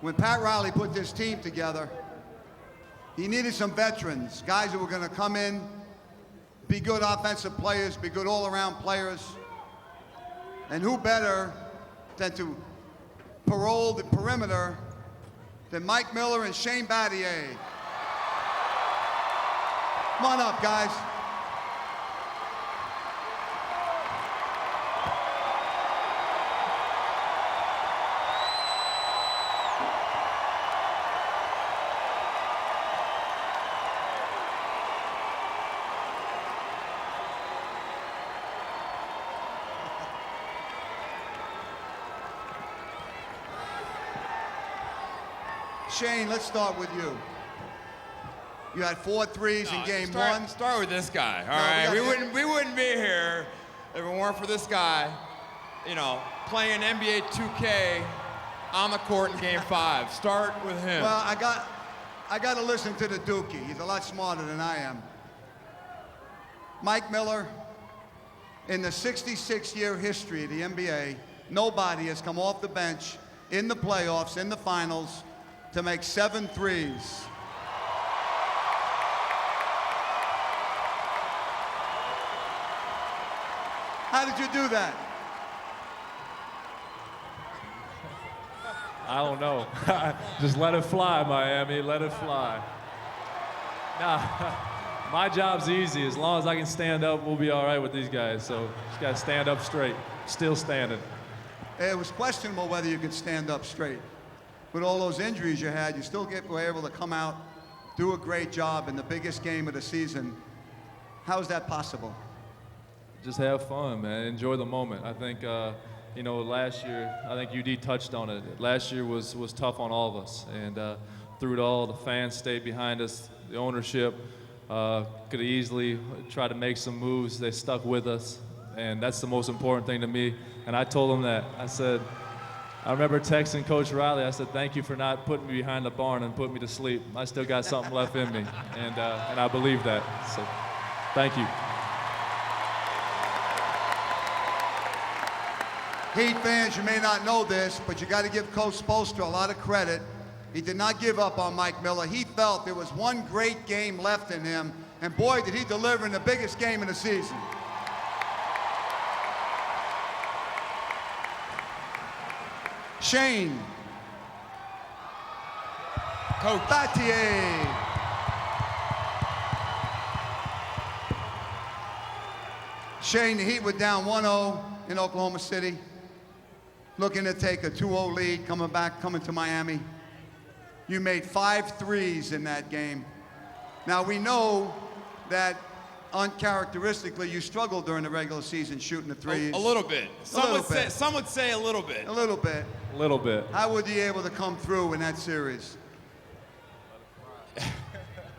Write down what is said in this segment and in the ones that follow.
When Pat Riley put this team together, he needed some veterans, guys who were going to come in, be good offensive players, be good all-around players. And who better than to parole the perimeter than Mike Miller and Shane Battier. Come on up, guys. Shane, let's start with you. You had 4 threes in game one. Start with this guy, all right? We wouldn't be here if it weren't for this guy, you know, playing NBA 2K on the court in game 5. Start with him. Well, I got to listen to the Dookie. He's a lot smarter than I am. Mike Miller, in the 66-year history of the NBA, nobody has come off the bench in the playoffs, in the finals, to make 7 threes. How did you do that? I don't know. Just let it fly, Miami. Let it fly. Nah, my job's easy. As long as I can stand up, we'll be all right with these guys. So just got to stand up straight. Still standing. It was questionable whether you could stand up straight. With all those injuries you had, you still were able to come out, do a great job in the biggest game of the season. How is that possible? Just have fun, man. Enjoy the moment. I think, you know, last year, I think UD touched on it. Last year was tough on all of us. And through it all, the fans stayed behind us. The ownership could have easily tried to make some moves. They stuck with us. And that's the most important thing to me. And I told them that. I said, I remember texting Coach Riley. I said, thank you for not putting me behind the barn and putting me to sleep. I still got something left in me. And I believe that. So thank you. Heat fans, you may not know this, but you got to give Coach Spoelstra a lot of credit. He did not give up on Mike Miller. He felt there was one great game left in him, and boy, did he deliver in the biggest game of the season. Shane. Coach Battier. Shane, the Heat were down 1-0 in Oklahoma City, looking to take a 2-0 lead, coming to Miami. You made 5 threes in that game. Now, we know that uncharacteristically, you struggled during the regular season shooting the threes. A little bit. Some would say a little bit. A little bit. A little bit. How were you able to come through in that series?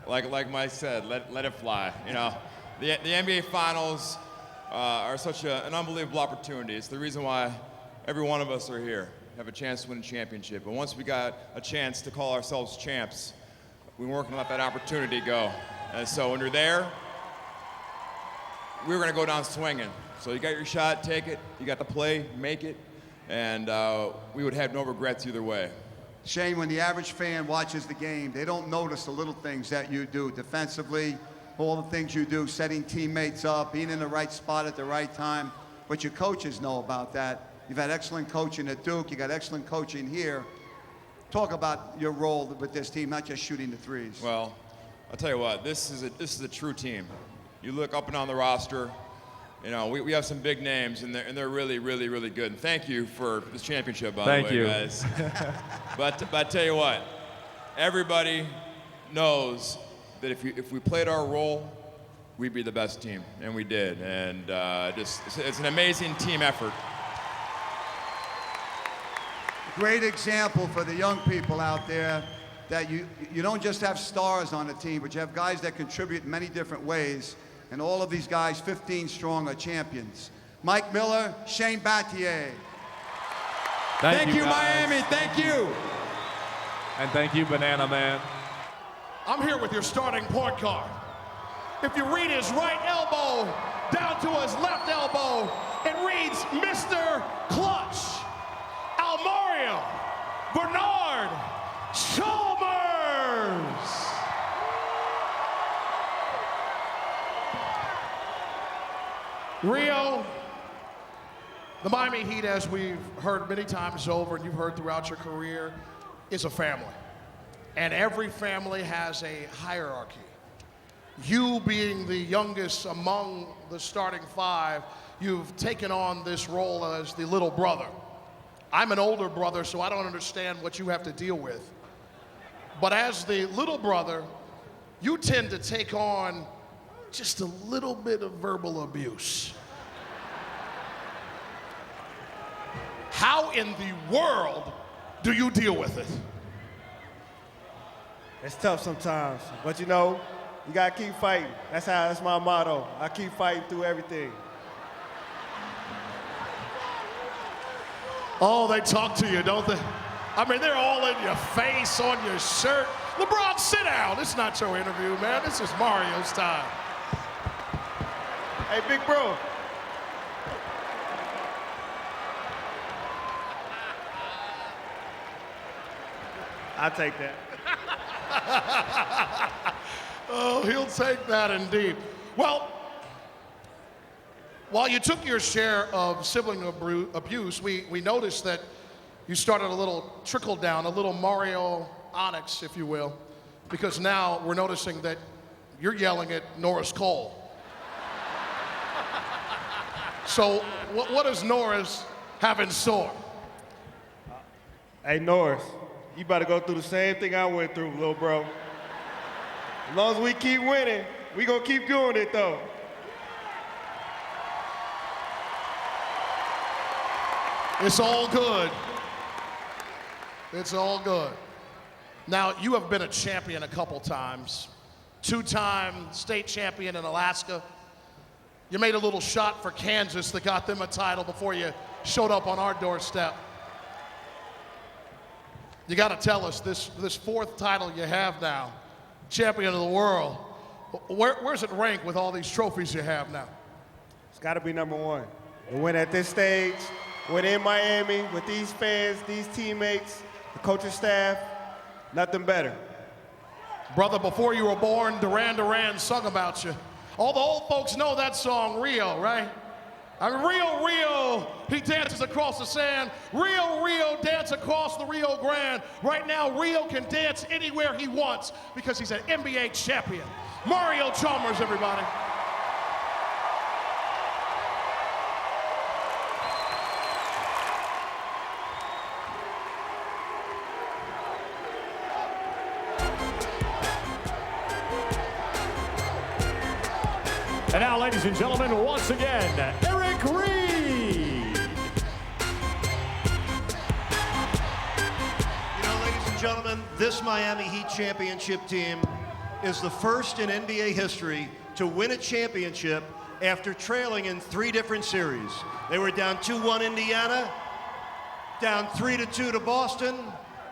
like Mike said, let it fly. You know, the NBA Finals are such an unbelievable opportunity. It's the reason why every one of us are here, have a chance to win a championship. But once we got a chance to call ourselves champs, we weren't going to let that opportunity go. And so when you're there, we were going to go down swinging. So you got your shot, take it. You got the play, make it. And we would have no regrets either way. Shane, when the average fan watches the game, they don't notice the little things that you do defensively, all the things you do, setting teammates up, being in the right spot at the right time. But your coaches know about that. You've had excellent coaching at Duke. You got excellent coaching here. Talk about your role with this team, not just shooting the threes. Well, I'll tell you what, this is a true team. You look up and down the roster, you know, we have some big names, and they're really, really, really good. And thank you for this championship, by the way, guys. But I tell you what, everybody knows that if we played our role, we'd be the best team, and we did. And it's an amazing team effort. Great example for the young people out there that you don't just have stars on the team, but you have guys that contribute in many different ways. And all of these guys, 15 strong, are champions. Mike Miller, Shane Battier. Thank you, Miami. Thank you. And thank you, Banana Man. I'm here with your starting point guard. If you read his right elbow down to his left elbow, it reads Mr. Clutch, Almario Bernard Rio, the Miami Heat, as we've heard many times over and you've heard throughout your career, is a family. And every family has a hierarchy. You being the youngest among the starting five, you've taken on this role as the little brother. I'm an older brother, so I don't understand what you have to deal with. But as the little brother, you tend to take on just a little bit of verbal abuse. How in the world do you deal with it? It's tough sometimes, but you know, you gotta keep fighting. That's my motto. I keep fighting through everything. Oh, they talk to you, don't they? I mean, they're all in your face, on your shirt. LeBron, sit down. It's not your interview, man. This is Mario's time. Hey, big bro. I'll take that. Oh, he'll take that indeed. Well, while you took your share of sibling abuse, we noticed that you started a little trickle down, a little Mario Onyx, if you will, because now we're noticing that you're yelling at Norris Cole. So what does Norris have in store? Hey, Norris, you about to go through the same thing I went through, little bro. As long as we keep winning, we gonna keep doing it, though. It's all good. It's all good. Now, you have been a champion a couple times. 2-time state champion in Alaska. You made a little shot for Kansas that got them a title before you showed up on our doorstep. You got to tell us, this 4th title you have now, champion of the world, where's it rank with all these trophies you have now? It's got to be number 1. To win at this stage, win in Miami with these fans, these teammates, the coaching staff, nothing better. Brother, before you were born, Duran Duran sung about you. All the old folks know that song, Rio, right? I mean, Rio, Rio, he dances across the sand. Rio, Rio, dance across the Rio Grande. Right now, Rio can dance anywhere he wants because he's an NBA champion. Mario Chalmers, everybody. And now, ladies and gentlemen, once again, Eric Reed. You know, ladies and gentlemen, this Miami Heat championship team is the first in NBA history to win a championship after trailing in 3 different series. They were down 2-1 Indiana, down 3-2 to Boston,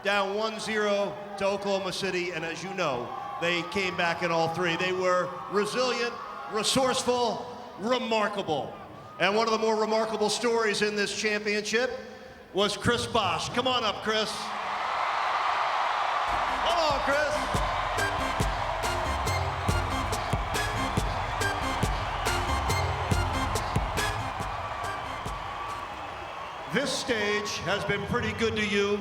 down 1-0 to Oklahoma City, and as you know, they came back in all 3. They were resilient, resourceful, remarkable. And one of the more remarkable stories in this championship was Chris Bosh. Come on up, Chris. Come on, Chris. This stage has been pretty good to you.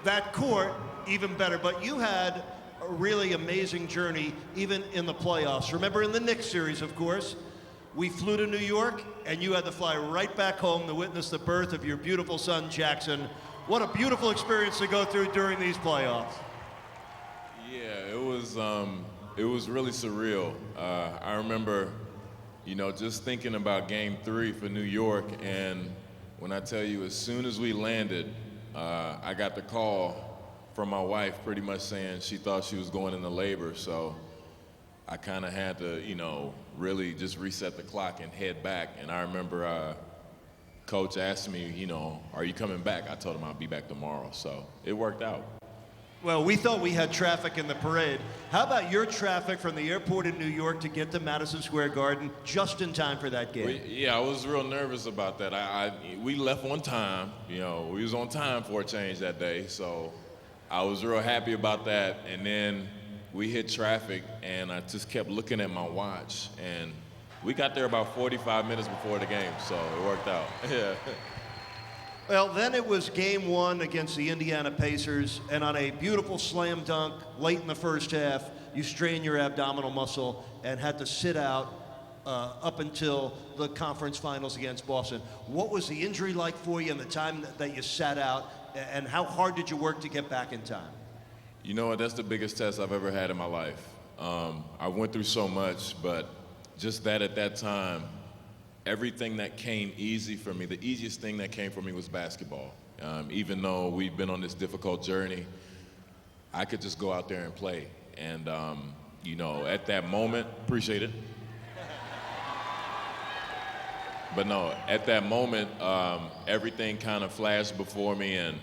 That court, even better. But you had a really amazing journey, even in the playoffs. Remember in the Knicks series, of course, we flew to New York, and you had to fly right back home to witness the birth of your beautiful son, Jackson. What a beautiful experience to go through during these playoffs. Yeah, it was really surreal. I remember, you know, just thinking about Game 3 for New York, and when I tell you, as soon as we landed, I got the call from my wife pretty much saying she thought she was going into labor, so I kind of had to, you know, really just reset the clock and head back. And I remember Coach asked me, you know, are you coming back? I told him I'll be back tomorrow, so it worked out. Well, we thought we had traffic in the parade. How about your traffic from the airport in New York to get to Madison Square Garden just in time for that game? Yeah, I was real nervous about that. We left on time. You know, we was on time for a change that day, so I was real happy about that. And then we hit traffic, and I just kept looking at my watch, and We got there about 45 minutes before the game, so it worked out. Yeah. Well, then it was game 1 against the Indiana Pacers, and on a beautiful slam dunk late in the first half, you strained your abdominal muscle and had to sit out up until the conference finals against Boston. What was the injury like for you and the time that you sat out, and how hard did you work to get back in time? You know what? That's the biggest test I've ever had in my life. I went through so much, but just that at that time, everything that came easy for me, the easiest thing that came for me was basketball. Even though we've been on this difficult journey, I could just go out there and play. And, you know, at that moment, appreciate it. But no, at that moment, everything kind of flashed before me, and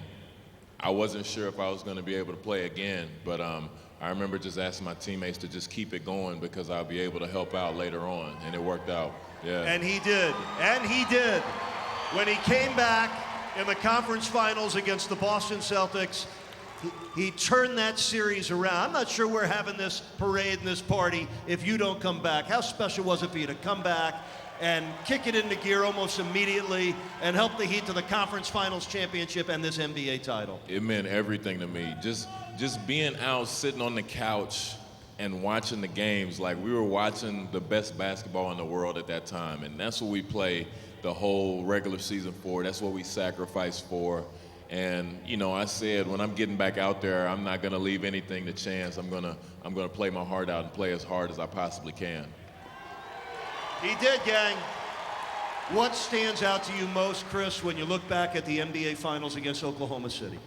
I wasn't sure if I was going to be able to play again. But I remember just asking my teammates to just keep it going because I'll be able to help out later on, and it worked out. Yeah. And he did. And he did. When he came back in the conference finals against the Boston Celtics, he turned that series around. I'm not sure we're having this parade and this party if you don't come back. How special was it for you to come back and kick it into gear almost immediately and help the Heat to the conference finals championship and this NBA title? It meant everything to me. Just being out, sitting on the couch, and watching the games, like we were watching the best basketball in the world at that time. And that's what we play the whole regular season for. That's what we sacrifice for. And, you know, I said, when I'm getting back out there, I'm not gonna leave anything to chance. I'm gonna play my heart out and play as hard as I possibly can. He did, gang. What stands out to you most, Chris, when you look back at the NBA Finals against Oklahoma City?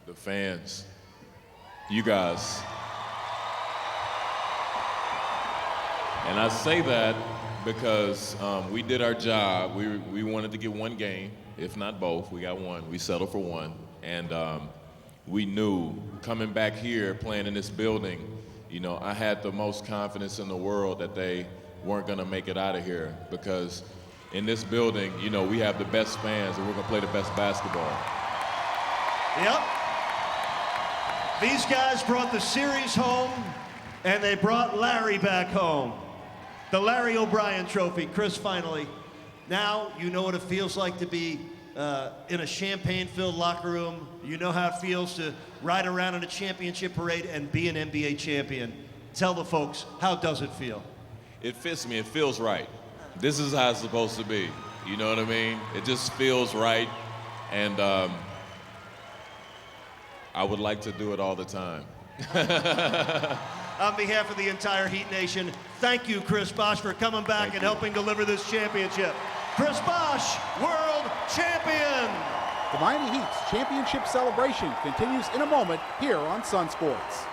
The fans, you guys. And I say that because we did our job. We wanted to get one game, if not both. We got one. We settled for one. And we knew coming back here, playing in this building, you know, I had the most confidence in the world that they weren't going to make it out of here because in this building, you know, we have the best fans and we're going to play the best basketball. Yep. These guys brought the series home, and they brought Larry back home. The Larry O'Brien Trophy. Chris, finally, now you know what it feels like to be in a champagne-filled locker room. You know how it feels to ride around in a championship parade and be an NBA champion. Tell the folks, how does it feel? It fits me. It feels right. This is how it's supposed to be. You know what I mean? It just feels right, and I would like to do it all the time. On behalf of the entire Heat Nation, thank you, Chris Bosh, for coming back and helping deliver this championship. Chris Bosh, world champion! The Miami Heat's championship celebration continues in a moment here on Sun Sports.